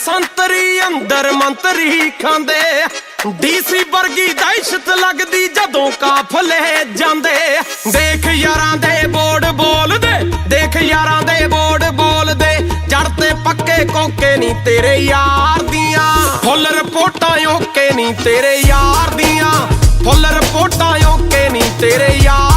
ਸੰਤਰੀ ਅੰਦਰ ਮੰਤਰੀ ਖਾਂਦੇ। ਡੀਸੀ ਵਰਗੀ ਦਹਿਸ਼ਤ ਲੱਗਦੀ ਜਦੋਂ ਕਾਫਲੇ ਜਾਂਦੇ। ਦੇਖ ਯਾਰਾਂ ਦੇ ਬੋਰਡ ਬੋਲਦੇ, ਦੇਖ ਯਾਰਾਂ ਦੇ ਬੋਰਡ ਬੋਲਦੇ। ਜੜ ਤੇ ਪੱਕੇ ਕੋਕੇ ਨੀ ਤੇਰੇ ਯਾਰ ਦੀਆਂ, ਫੁੱਲ ਰਿਪੋਰਟਾਂ ਓਕੇ ਨੀ ਤੇਰੇ ਯਾਰ ਦੀਆਂ, ਫੁੱਲ ਰਿਪੋਰਟਾਂ ਓਕੇ ਨੀ ਤੇਰੇ ਯਾਰ